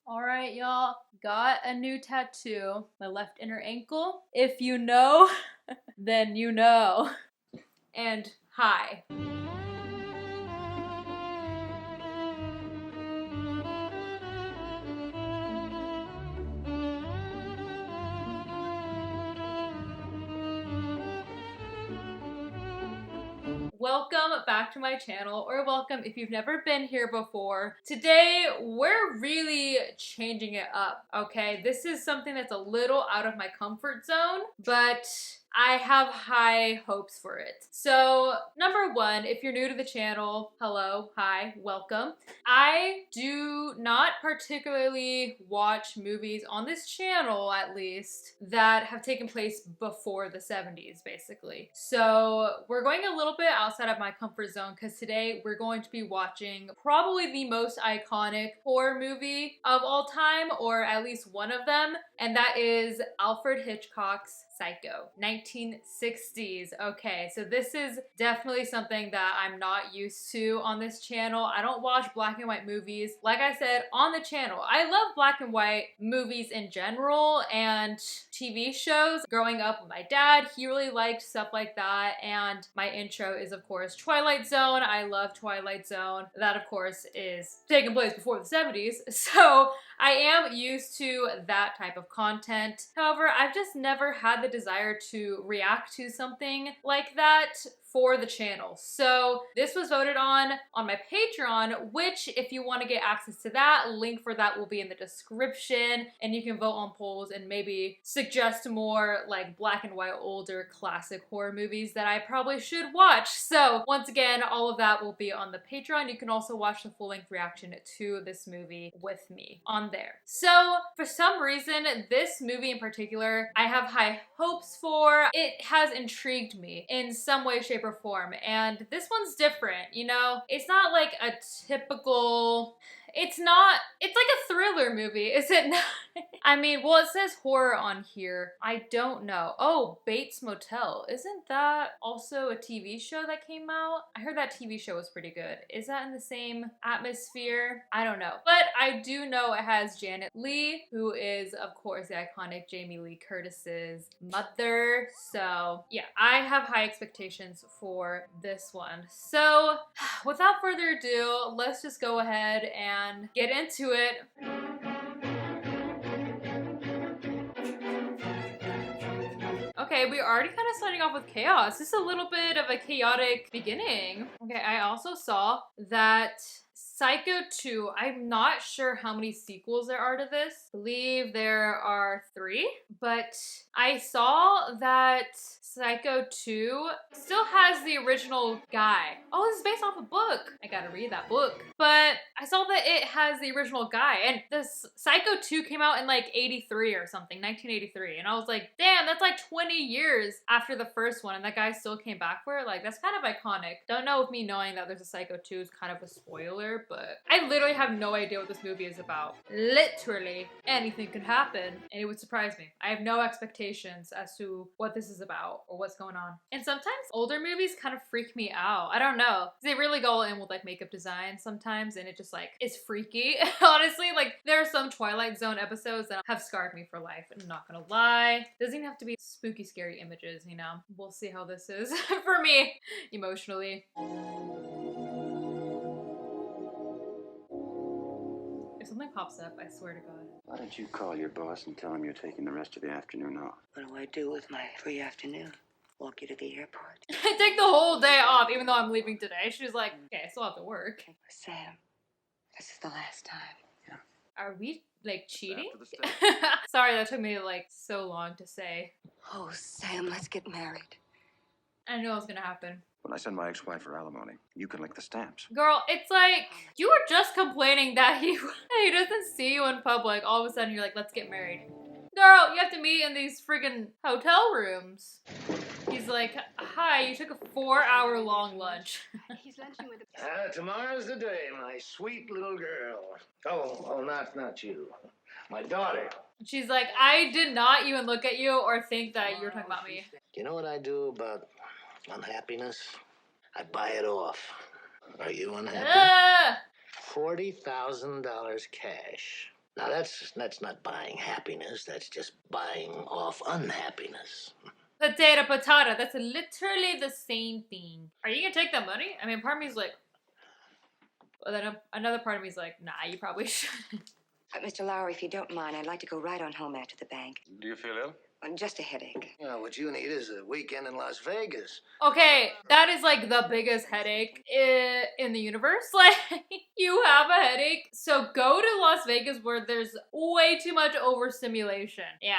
Alright, y'all. Got a new tattoo. My left inner ankle. If you know, then you know. And hi. Welcome back to my channel, or welcome if you've never been here before. Today, we're really changing it up, okay? This is something that's a little out of my comfort zone, but I have high hopes for it. So, number one, if you're new to the channel, hello, hi, welcome. I do not particularly watch movies on this channel, at least, that have taken place before the 70s, basically. So we're going a little bit outside of my comfort zone because today we're going to be watching probably the most iconic horror movie of all time, or at least one of them, and that is Alfred Hitchcock's Psycho, 1960s. Okay, so this is definitely something that I'm not used to on this channel. I don't watch black and white movies. Like I said, on the channel, I love black and white movies in general and TV shows. Growing up with my dad, he really liked stuff like that, and my intro is, of course, Twilight Zone. I love Twilight Zone. That, of course, is taking place before the 70s, so I am used to that type of content. However, I've just never had the desire to react to something like that for the channel. So this was voted on my Patreon, which if you want to get access to that, link for that will be in the description, and you can vote on polls and maybe suggest more like black and white older classic horror movies that I probably should watch. So once again, all of that will be on the Patreon. You can also watch the full-length reaction to this movie with me on there. So for some reason, this movie in particular, I have high hopes for. It has intrigued me in some way, shape, or form, and this one's different, you know? It's not like a typical... It's like a thriller movie, is it not? I mean, well, it says horror on here. I don't know. Oh, Bates Motel. Isn't that also a TV show that came out? I heard that TV show was pretty good. Is that in the same atmosphere? I don't know. But I do know it has Janet Leigh, who is, of course, the iconic Jamie Lee Curtis's mother. So, yeah, I have high expectations for this one. So, without further ado, let's just go ahead and get into it. Okay, we're already kind of starting off with chaos. This is a little bit of a chaotic beginning. Okay, I also saw that Psycho 2, I'm not sure how many sequels there are to this. I believe there are 3, but I saw that Psycho 2 still has the original guy. Oh, this is based off a book. I gotta read that book. But I saw that it has the original guy, and this Psycho 2 came out in like 83 or something, 1983, and I was like, damn, that's like 20 years after the first one, and that guy still came back for it. Like, that's kind of iconic. Don't know if me knowing that there's a Psycho 2 is kind of a spoiler, but I literally have no idea what this movie is about. Literally anything could happen, and it would surprise me. I have no expectations as to what this is about or what's going on. And sometimes older movies kind of freak me out. I don't know. They really go in with like makeup design sometimes, and it just like is freaky. Honestly, like there are some Twilight Zone episodes that have scarred me for life. I'm not gonna lie. Doesn't even have to be spooky, scary images, you know? We'll see how this is for me emotionally. If something pops up, I swear to God. Why don't you call your boss and tell him you're taking the rest of the afternoon off? What do I do with my free afternoon? Walk you to the airport? I take the whole day off, even though I'm leaving today. She's like, okay, I still have to work. Sam, this is the last time. Yeah. Are we, like, cheating? Sorry, that took me, like, so long to say. Oh, Sam, let's get married. I knew it was gonna happen. When I send my ex-wife for alimony, you can lick the stamps. Girl, it's like, you were just complaining that he doesn't see you in public. All of a sudden, you're like, let's get married. Girl, you have to meet in these friggin' hotel rooms. He's like, hi, you took a 4-hour-long lunch. He's lunching with a... Tomorrow's the day, my sweet little girl. Oh, not you. My daughter. She's like, I did not even look at you or think that you were talking about me. Do you know what I do about unhappiness? I buy it off. Are you unhappy? $40,000 cash. Now that's not buying happiness. That's just buying off unhappiness. Potato, potato. That's literally the same thing. Are you gonna take the money? I mean, part of me's like, well, then another part of me's like, nah, you probably shouldn't. Mr. Lowry, if you don't mind, I'd like to go right on home after the bank. Do you feel ill? Just a headache. You know, what you need is a weekend in Las Vegas. Okay, that is like the biggest headache in the universe. Like, you have a headache, so go to Las Vegas where there's way too much overstimulation. Yeah,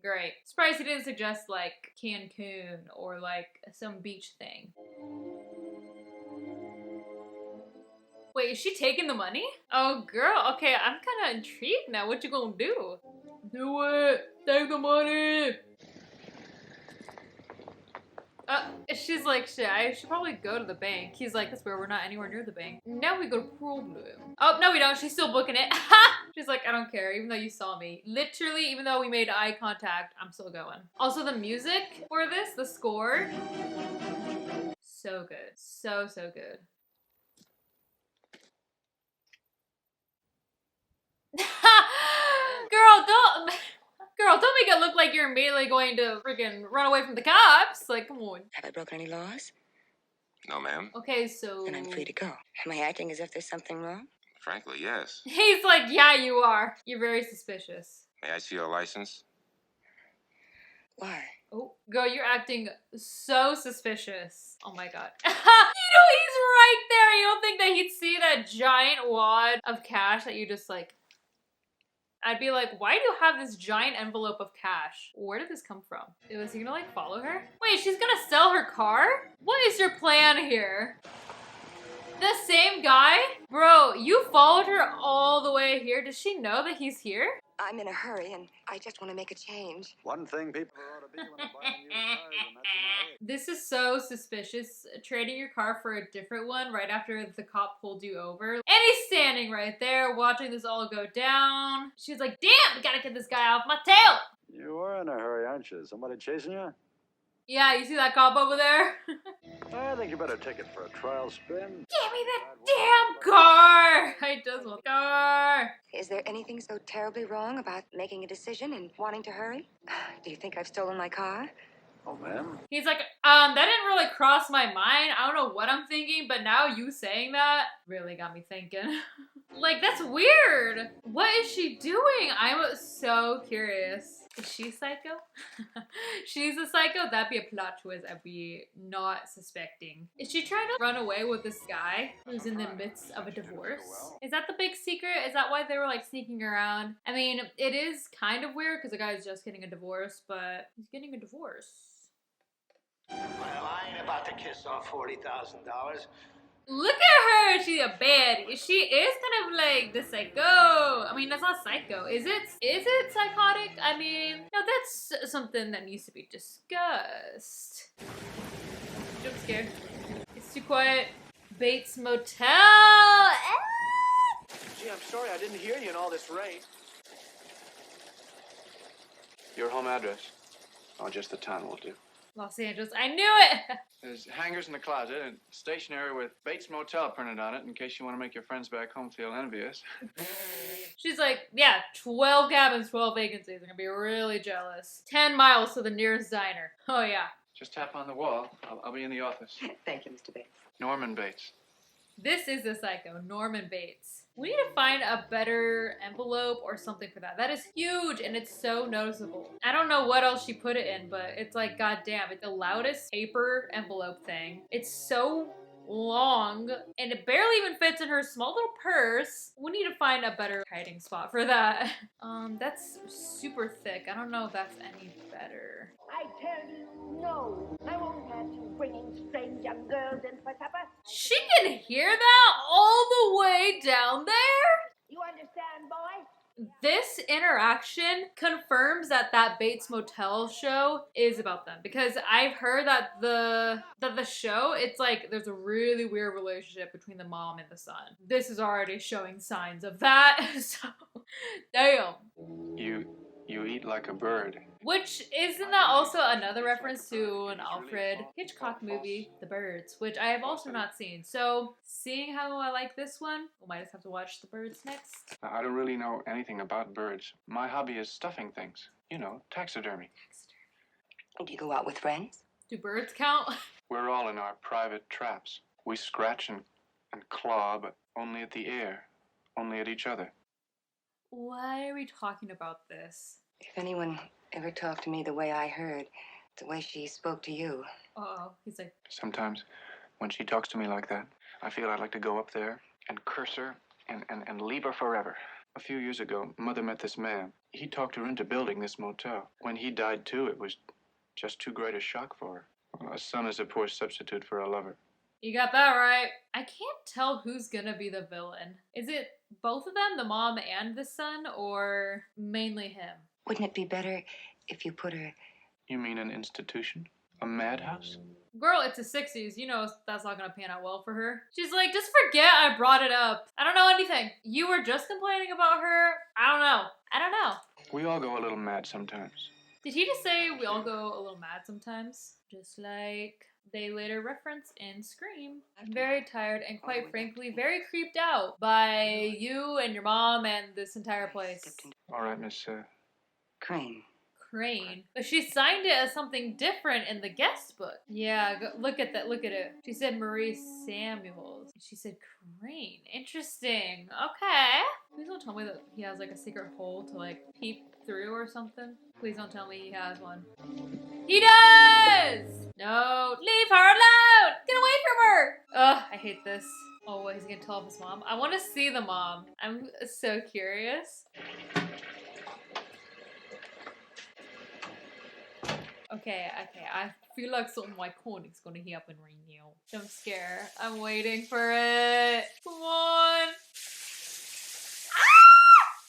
great. Surprised he didn't suggest like Cancun or like some beach thing. Wait, is she taking the money? Oh, girl. Okay, I'm kind of intrigued now. What you gonna do? Do it. Take the money. She's like, shit, I should probably go to the bank. He's like, that's where we're not anywhere near the bank. Now we got a problem. Oh, no, we don't. She's still booking it. She's like, I don't care, even though you saw me. Literally, even though we made eye contact, I'm still going. Also, the music for this, the score, so good. So, so good. Girl, don't make it look like you're immediately going to freaking run away from the cops. Like, come on. Have I broken any laws? No, ma'am. Okay, so... Then I'm free to go. Am I acting as if there's something wrong? Frankly, yes. He's like, yeah, you are. You're very suspicious. May I see your license? Why? Oh, girl, you're acting so suspicious. Oh my god. You know, he's right there. You don't think that he'd see that giant wad of cash that you just like... I'd be like, why do you have this giant envelope of cash? Where did this come from? Was he gonna like follow her? Wait, she's gonna sell her car? What is your plan here? The same guy? Bro, you followed her all the way here. Does she know that he's here? I'm in a hurry and I just want to make a change. One thing people ought to be when they're buying new cars, and that's in a hurry. This is so suspicious. Trading your car for a different one right after the cop pulled you over. And he's standing right there watching this all go down. She's like, damn, we gotta get this guy off my tail. You are in a hurry, aren't you? Somebody chasing you? Yeah, you see that cop over there? I think you better take it for a trial spin. Give me that damn car! I just want a car. Is there anything so terribly wrong about making a decision and wanting to hurry? Do you think I've stolen my car? Oh, ma'am. He's like, that didn't really cross my mind. I don't know what I'm thinking, but now you saying that really got me thinking. Like, that's weird. What is she doing? I'm so curious. Is she psycho? She's a psycho? That'd be a plot twist I'd be not suspecting. Is she trying to run away with this guy who's in the midst of a divorce? Is that the big secret? Is that why they were like sneaking around? I mean, it is kind of weird because the guy's just getting a divorce, but he's getting a divorce. Well, I ain't about to kiss off $40,000. Look at her! She's a baddie. She is kind of like the psycho. I mean, that's not psycho. Is it? Is it psychotic? I mean, no, that's something that needs to be discussed. Jump scare. It's too quiet. Bates Motel. Gee, I'm sorry I didn't hear you in all this rain. Your home address? Oh, just the town will do. Los Angeles. I knew it! There's hangers in the closet and stationery with Bates Motel printed on it in case you want to make your friends back home feel envious. She's like, yeah, 12 cabins, 12 vacancies. I'm gonna be really jealous. 10 miles to the nearest diner. Oh, yeah. Just tap on the wall. I'll be in the office. Thank you, Mr. Bates. Norman Bates. This is the psycho, Norman Bates. We need to find a better envelope or something for that. That is huge and it's so noticeable. I don't know what else she put it in, but it's like, goddamn, it's the loudest paper envelope thing. It's so long and it barely even fits in her small little purse. We need to find a better hiding spot for that. That's super thick. I don't know if that's any better. I tell you, no. I won't have you bringing strange young girls in for supper. She can hear that all the way down there? You understand, boy? This interaction confirms that that Bates Motel show is about them, because I've heard that the show, it's like there's a really weird relationship between the mom and the son. This is already showing signs of that. So, damn. You eat beat like a bird. Which, isn't that also another reference to an Alfred Hitchcock movie, The Birds, which I have also not seen. So, seeing how I like this one, we might just have to watch The Birds next. I don't really know anything about birds. My hobby is stuffing things. You know, taxidermy. Do you go out with friends? Do birds count? We're all in our private traps. We scratch and claw, but only at the air, only at each other. Why are we talking about this? If anyone ever talked to me the way I heard, the way she spoke to you. Uh-oh, he's like, Sometimes, when she talks to me like that, I feel I'd like to go up there and curse her and leave her forever. A few years ago, Mother met this man. He talked her into building this motel. When he died too, it was just too great a shock for her. Well, a son is a poor substitute for a lover. you got that right. I can't tell who's gonna be the villain. Is it both of them, the mom and the son, or mainly him? Wouldn't it be better if you put her... You mean an institution? A madhouse? Girl, it's the 60s. You know that's not gonna pan out well for her. She's like, just forget I brought it up. I don't know anything. You were just complaining about her. I don't know. We all go a little mad sometimes. Did he just say we all go a little mad sometimes? Just like they later reference in Scream. I'm very tired and quite frankly very creeped out by you and your mom and this entire place. All right, Miss Crane. Crane. But she signed it as something different in the guest book. Yeah, look at that. Look at it. She said Marie Samuels. She said Crane. Interesting. Okay. Please don't tell me that he has like a secret hole to like peep through or something. Please don't tell me he has one. He does! No, leave her alone! Get away from her! Ugh, I hate this. Oh, what, he's gonna tell off his mom? I want to see the mom. I'm so curious. Okay, I feel like something iconic's gonna happen right now. Jump scare. I'm waiting for it. Come on.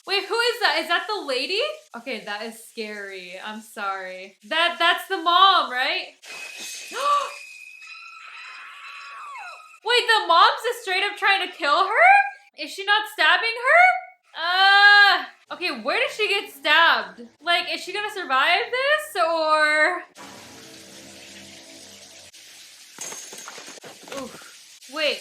Wait, who is that? Is that the lady? Okay, that is scary. I'm sorry. That's the mom, right? Wait, the mom's just straight up trying to kill her? Is she not stabbing her? Okay, where did she get stabbed? Like, is she gonna survive this, or? Oof. Wait.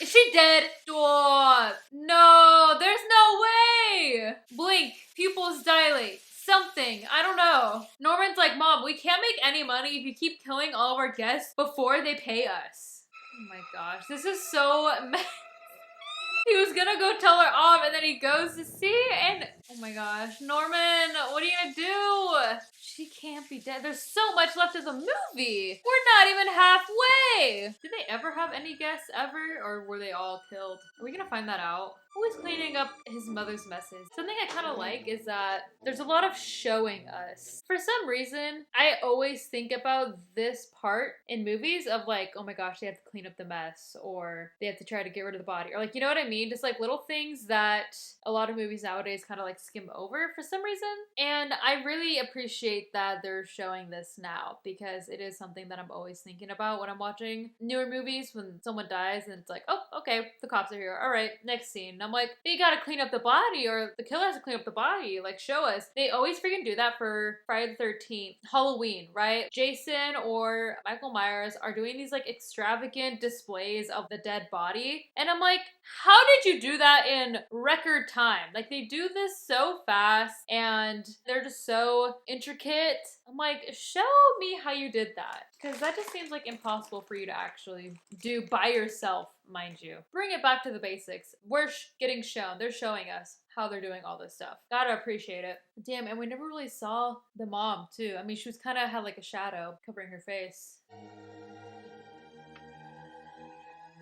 Is she dead? Stop. No, there's no way. Blink, pupils dilate, something, I don't know. Norman's like, Mom, we can't make any money if you keep killing all of our guests before they pay us. Oh my gosh, this is so He was gonna go tell her off and then he goes to see and oh my gosh, Norman, what are you gonna do? She can't be dead. There's so much left of the movie. We're not even halfway. Did they ever have any guests ever or were they all killed? Are we gonna find that out? Who is cleaning up his mother's messes? Something I kind of like is that there's a lot of showing us. For some reason, I always think about this part in movies of like, oh my gosh, they have to clean up the mess or they have to try to get rid of the body or like, you know what I mean? Just like little things that a lot of movies nowadays kind of like skim over for some reason. And I really appreciate that they're showing this now because it is something that I'm always thinking about when I'm watching newer movies when someone dies and it's like, oh, okay, the cops are here. All right, next scene. And I'm like, they gotta clean up the body or the killer has to clean up the body. Like, show us. They always freaking do that for Friday the 13th, Halloween, right? Jason or Michael Myers are doing these like extravagant displays of the dead body. And I'm like, how did you do that in record time? Like, they do this so fast and they're just so intricate. I'm like, show me how you did that. Because that just seems like impossible for you to actually do by yourself, mind you. Bring it back to the basics. We're getting shown. They're showing us how they're doing all this stuff. Gotta appreciate it. Damn, and we never really saw the mom, too. I mean, she was kind of had like a shadow covering her face.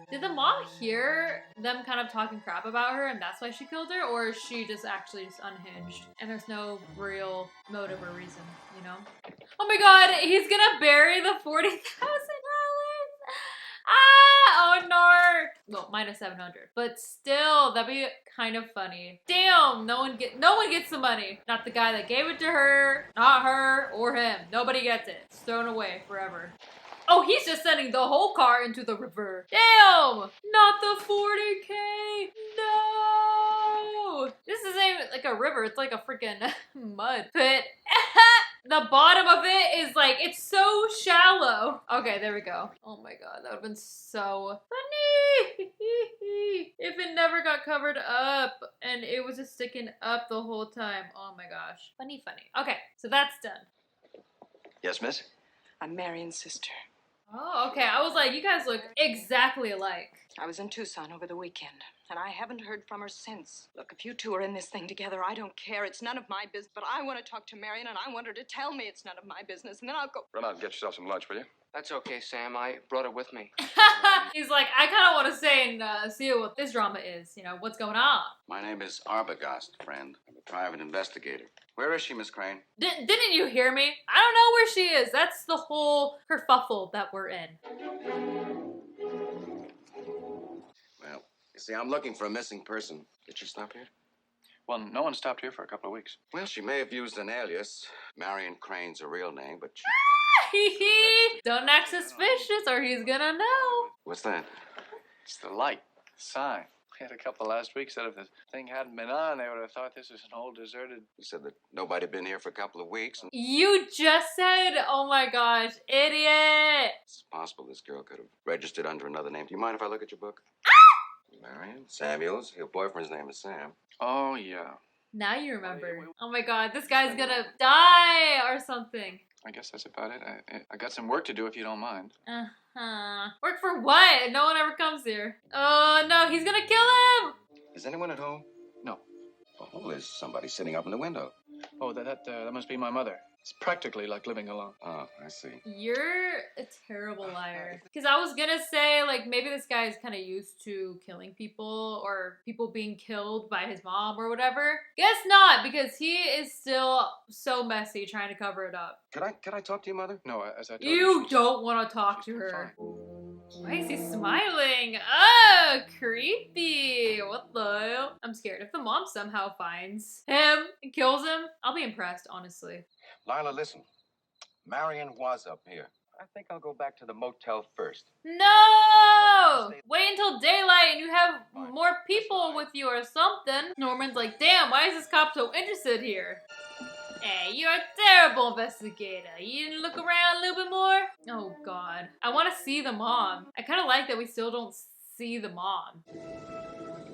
Did the mom hear them kind of talking crap about her and that's why she killed her? Or is she just actually just unhinged and there's no real motive or reason, you know? Oh my god, he's gonna bury the $40,000! Ah! Oh no! Well, minus 700. But still, that'd be kind of funny. Damn, no one gets the money. Not the guy that gave it to her, not her, or him. Nobody gets it. It's thrown away forever. Oh, he's just sending the whole car into the river. Damn! Not the 40K! No! This isn't even like a river, it's like a freaking mud pit. The bottom of it is like, it's so shallow. Okay, there we go. Oh my god, that would have been so funny if it never got covered up and it was just sticking up the whole time. Oh my gosh. Funny, funny. Okay, so that's done. Yes, miss? I'm Marion's sister. Oh, okay. I was like, you guys look exactly alike. I was in Tucson over the weekend, and I haven't heard from her since. Look, if you two are in this thing together, I don't care. It's none of my business, but I want to talk to Marion, and I want her to tell me it's none of my business, and then I'll go. Run out and get yourself some lunch, will you? That's okay, Sam. I brought it with me. He's like, I kind of want to say and see what this drama is. You know, what's going on? My name is Arbogast, friend. I'm a private investigator. Where is she, Miss Crane? Didn't you hear me? I don't know where she is. That's the whole kerfuffle that we're in. Well, you see, I'm looking for a missing person. Did she stop here? Well, no one stopped here for a couple of weeks. Well, she may have used an alias. Marion Crane's her real name, but she... Don't act suspicious or he's gonna know. What's that? It's the light, the sign. We had a couple last week said if the thing hadn't been on, they would have thought this was an old deserted... You said that nobody had been here for a couple of weeks, and You just said, oh my gosh, idiot. it's possible this girl could have registered under another name. Do you mind if I look at your book? Marion Samuels. Your boyfriend's name is Sam. Oh, yeah. Now you remember. Oh my god, this guy's gonna die or something. I guess that's about it. I got some work to do if you don't mind. Work for what? No one ever comes here. Oh no, he's gonna kill him! Is anyone at home? No. Oh, there's somebody sitting up in the window. Oh, that must be my mother. It's practically like living alone. Oh, I see. You're a terrible liar. Because I was gonna say, like, maybe this guy is kind of used to killing people or people being killed by his mom or whatever. Guess not, because he is still so messy trying to cover it up. Could I talk to your mother? No, as I told You she's- don't want to talk she's to been her. fine. Why is he smiling? Oh, creepy. What the hell? I'm scared. If the mom somehow finds him and kills him, I'll be impressed, honestly. Lila, listen. Marion was up here. I think I'll go back to the motel first. No! Wait until daylight and you have more people with you or something. Norman's like, damn, why is this cop so interested here? Hey, you're a terrible investigator. You didn't look around a little bit more? Oh god. I want to see the mom. I kind of like that we still don't see the mom.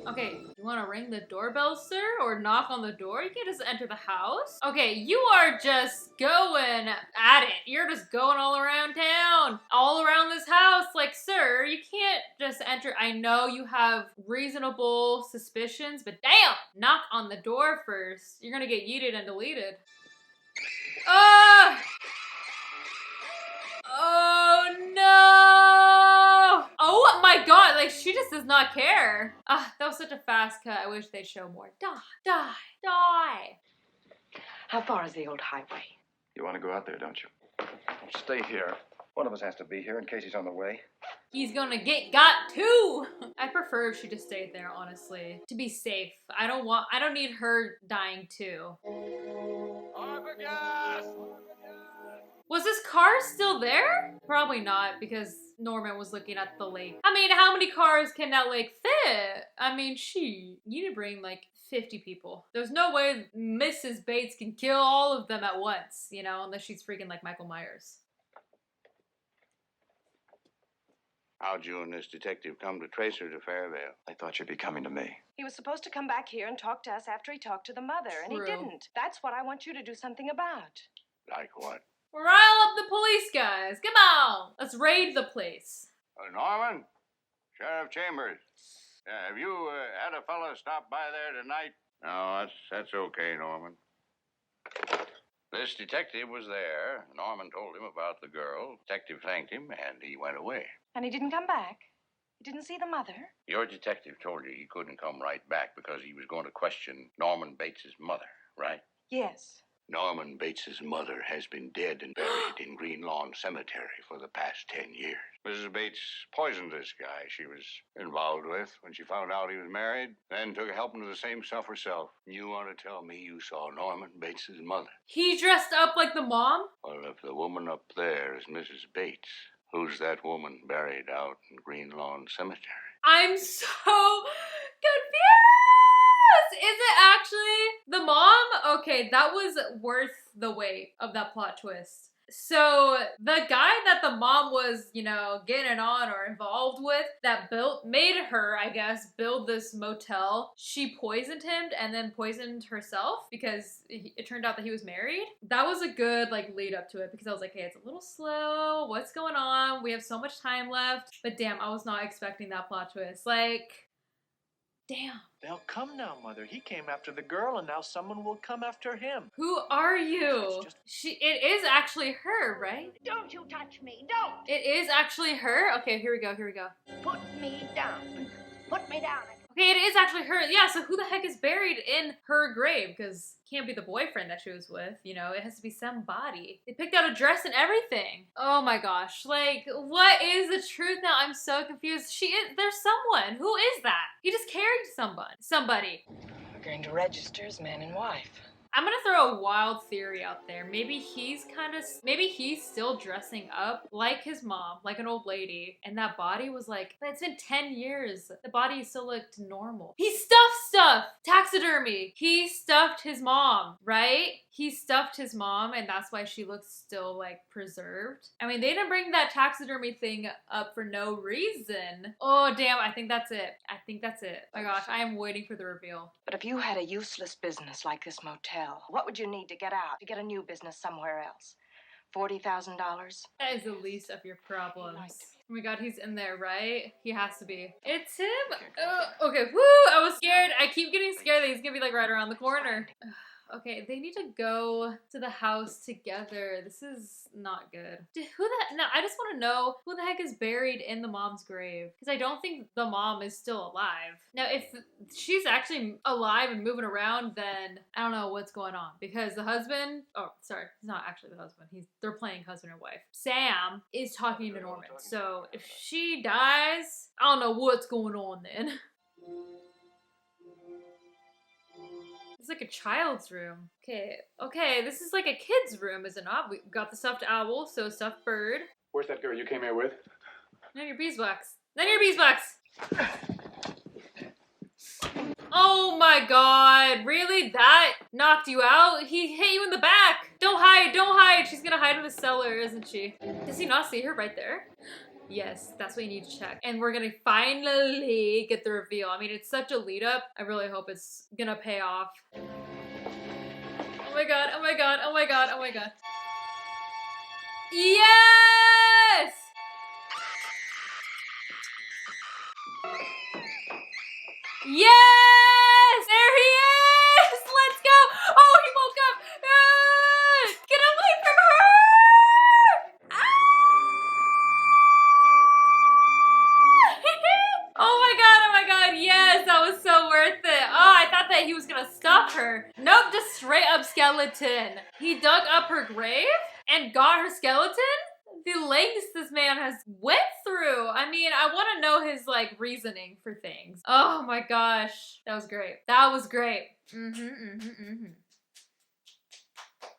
Okay, you want to ring the doorbell, sir? Or knock on the door? You can't just enter the house. Okay, you are just going at it. You're just going all around town. All around this house. Like, sir, you can't just enter. I know you have reasonable suspicions, but damn! Knock on the door first. You're gonna get yeeted and deleted. Ah! Oh no! Oh my god, like she just does not care. Ah, that was such a fast cut. I wish they'd show more. Die, die, die. How far is the old highway? You want to go out there, don't you? Stay here. One of us has to be here in case he's on the way. He's gonna get got too. I prefer if she just stayed there, honestly, to be safe. I don't need her dying too. Was this car still there? Probably not, because Norman was looking at the lake. I mean, how many cars can that lake fit? I mean, you need to bring like 50 people. There's no way Mrs. Bates can kill all of them at once, you know, unless she's freaking like Michael Myers. How'd you and this detective come to trace her to Fairvale? I thought you'd be coming to me. He was supposed to come back here and talk to us after he talked to the mother, and he True. didn't. That's what I want you to do something about. Like what? Rile up the police, guys. Come on. Let's raid the place. Norman? Sheriff Chambers. Have you had a fella stop by there tonight? No, that's okay, Norman. This detective was there. Norman told him about the girl. Detective thanked him, and he went away. And he didn't come back? He didn't see the mother? Your detective told you he couldn't come right back because he was going to question Norman Bates's mother, right? Yes. Norman Bates's mother has been dead and buried in Green Lawn Cemetery for the past 10 years. Mrs. Bates poisoned this guy she was involved with when she found out he was married, then took a helping to the same stuff herself. You want to tell me you saw Norman Bates's mother? He dressed up like the mom? Well, if the woman up there is Mrs. Bates, Who's that woman buried out in Green Lawn Cemetery? I'm so confused! Is it actually the mom? Okay, that was worth the wait of that plot twist. So the guy that the mom was, you know, getting on or involved with that made her, I guess, build this motel. She poisoned him and then poisoned herself because it turned out that he was married. That was a good like lead up to it because I was like, hey, it's a little slow. What's going on? We have so much time left. But damn, I was not expecting that plot twist. Like, damn. They'll come now, Mother. He came after the girl, and now someone will come after him. Who are you? It is actually her, right? Don't you touch me, don't! It is actually her? Okay, here we go. Put me down. Put me down. Okay, it is actually her. Yeah, so who the heck is buried in her grave? Because it can't be the boyfriend that she was with, you know, it has to be somebody. They picked out a dress and everything. Oh my gosh, like, what is the truth now? I'm so confused. There's someone. Who is that? He just carried somebody. We're going to register as man and wife. I'm gonna throw a wild theory out there. Maybe he's still dressing up like his mom, like an old lady, and that body was like, it's been 10 years. The body still looked normal. He stuffed stuff! Taxidermy! He stuffed his mom, right? He stuffed his mom, and that's why she looks still like preserved. I mean, they didn't bring that taxidermy thing up for no reason. Oh, damn, I think that's it. My gosh, I am waiting for the reveal. But if you had a useless business like this motel, what would you need to get out, to get a new business somewhere else? $40,000? That is the least of your problems. Oh my god, he's in there, right? He has to be. It's him? Okay, woo! I was scared. I keep getting scared that he's gonna be like right around the corner. Okay, they need to go to the house together. This is not good. No, I just want to know who the heck is buried in the mom's grave. Because I don't think the mom is still alive. Now, if she's actually alive and moving around, then I don't know what's going on. Because the husband, oh, sorry, he's not actually the husband. They're playing husband and wife. Sam is talking to Norman. So if she dies, I don't know what's going on then. It's like a child's room. Okay, this is like a kid's room, is it not? We got the stuffed owl, so stuffed bird. Where's that girl you came here with? None of your beeswax. Oh my god, really? That knocked you out? He hit you in the back. Don't hide. She's gonna hide in the cellar, isn't she? Does he not see her right there? Yes, that's what you need to check. And we're gonna finally get the reveal. I mean, it's such a lead up. I really hope it's gonna pay off. Oh my god. Yes! Yes! There he is! Let's go! Oh, he woke up! Get away from her! Oh my god, yes, that was so worth it. Oh, I thought that he was gonna stop her. Nope, just straight up skeleton. He dug up her grave and got her skeleton? The lengths this man has went through. I mean, I want to know his like reasoning for things. Oh my gosh, that was great.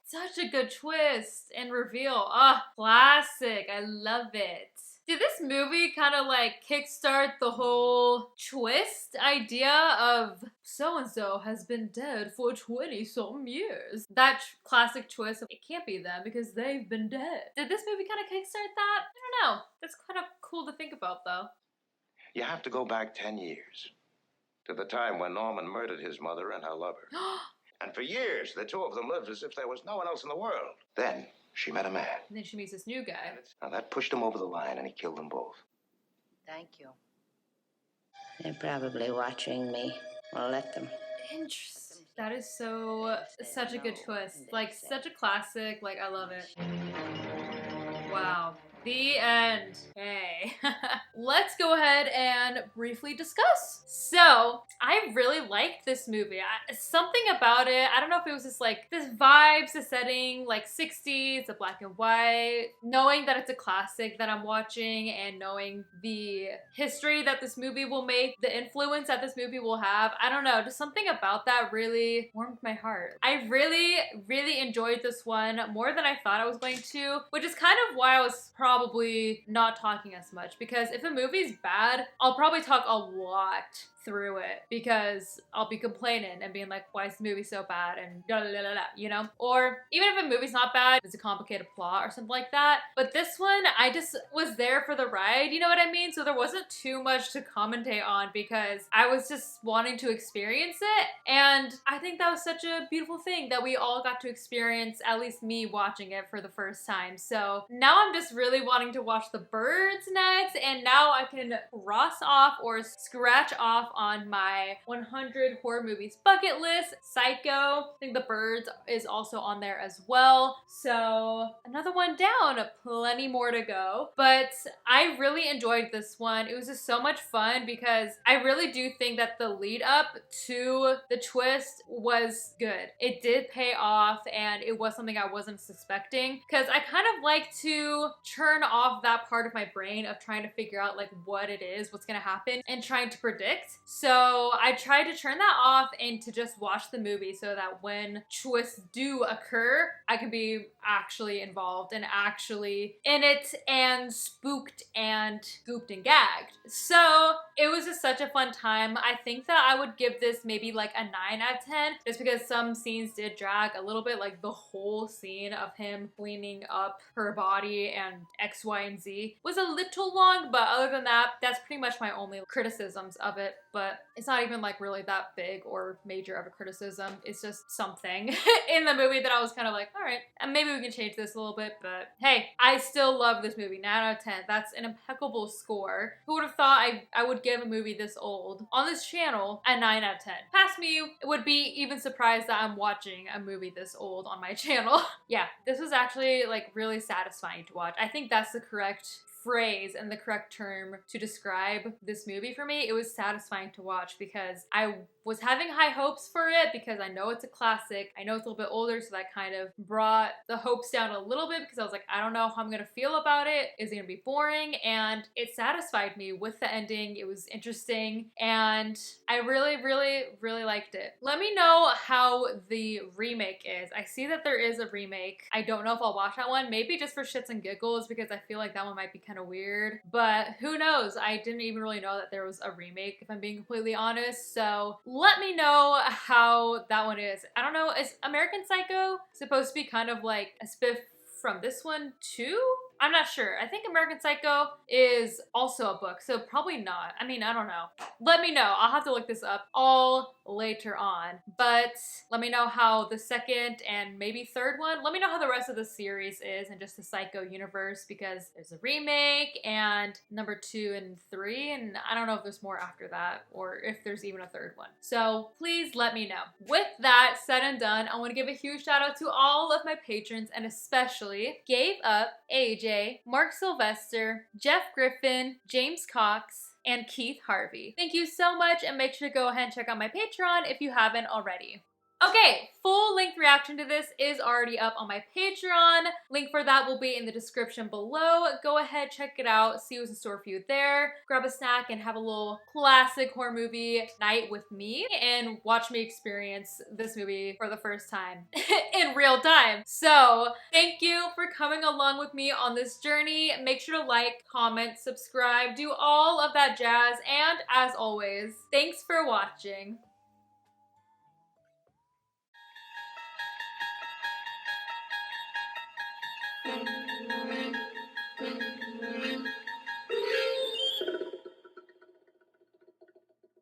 Such a good twist and reveal. Ah, classic. I love it. Did this movie kind of like kickstart the whole twist idea of so-and-so has been dead for 20-some years? That classic twist, it can't be them because they've been dead. Did this movie kind of kickstart that? I don't know. That's kind of cool to think about though. You have to go back 10 years to the time when Norman murdered his mother and her lover. And for years, the two of them lived as if there was no one else in the world. Then she met a man. And then she meets this new guy. Now that pushed him over the line and he killed them both. Thank you. They're probably watching me. I'll let them. Interesting. That is such a good twist. Like, such a classic. Like, I love it. Wow. The end. Hey. Let's go ahead and briefly discuss. So, I really liked this movie. Something about it, I don't know if it was just like this vibes, the setting, like 60s, the black and white, knowing that it's a classic that I'm watching and knowing the history that this movie will make, the influence that this movie will have. I don't know, just something about that really warmed my heart. I really enjoyed this one more than I thought I was going to, which is kind of why I was probably probably not talking as much, because if a movie's bad, I'll probably talk a lot through it because I'll be complaining and being like, why is the movie so bad, and da da da da, you know? Or even if a movie's not bad, it's a complicated plot or something like that. But this one, I just was there for the ride, you know what I mean? So there wasn't too much to commentate on because I was just wanting to experience it. And I think that was such a beautiful thing that we all got to experience, at least me watching it for the first time. So now I'm just really wanting to watch The Birds next, and now I can cross off or scratch off on my 100 horror movies bucket list. Psycho, I think The Birds is also on there as well. So another one down, plenty more to go. But I really enjoyed this one. It was just so much fun because I really do think that the lead up to the twist was good. It did pay off, and it was something I wasn't suspecting, because I kind of like to turn off that part of my brain of trying to figure out like what it is, what's gonna happen, and trying to predict. So I tried to turn that off and to just watch the movie so that when twists do occur, I can be actually involved and actually in it and spooked and gooped and gagged. So it was just such a fun time. I think that I would give this maybe like a 9 out of 10, just because some scenes did drag a little bit, like the whole scene of him cleaning up her body and X, Y, and Z was a little long, but other than that, that's pretty much my only criticisms of it. But it's not even like really that big or major of a criticism. It's just something in the movie that I was kind of like, all right, and maybe we can change this a little bit, but hey, I still love this movie. 9 out of 10. That's an impeccable score. Who would have thought I would give a movie this old on this channel a 9 out of 10? Past me would be even surprised that I'm watching a movie this old on my channel. Yeah, this was actually like really satisfying to watch. I think that's the correct phrase and the correct term to describe this movie for me. It was satisfying to watch because I was having high hopes for it, because I know it's a classic. I know it's a little bit older, so that kind of brought the hopes down a little bit, because I was like, I don't know how I'm gonna feel about it. Is it gonna be boring? And it satisfied me with the ending. It was interesting, and I really, really, really liked it. Let me know how the remake is. I see that there is a remake. I don't know if I'll watch that one, maybe just for shits and giggles, because I feel like that one might be kind of weird, but who knows? I didn't even really know that there was a remake, if I'm being completely honest. So let me know how that one is. I don't know, is American Psycho supposed to be kind of like a spiff from this one too? I'm not sure. I think American Psycho is also a book, so probably not. I mean, I don't know. Let me know. I'll have to look this up all later on. But let me know how the second and maybe third one, let me know how the rest of the series is and just the Psycho universe, because there's a remake and number 2 and 3, and I don't know if there's more after that or if there's even a third one. So please let me know. With that said and done, I want to give a huge shout out to all of my patrons, and especially Gave Up, AJ, Mark Sylvester, Jeff Griffin, James Cox, and Keith Harvey. Thank you so much, and make sure to go ahead and check out my Patreon if you haven't already. Okay, full length reaction to this is already up on my Patreon. Link for that will be in the description below. Go ahead, check it out, see what's in store for you there. Grab a snack and have a little classic horror movie night with me and watch me experience this movie for the first time in real time. So thank you for coming along with me on this journey. Make sure to like, comment, subscribe, do all of that jazz, and as always, thanks for watching.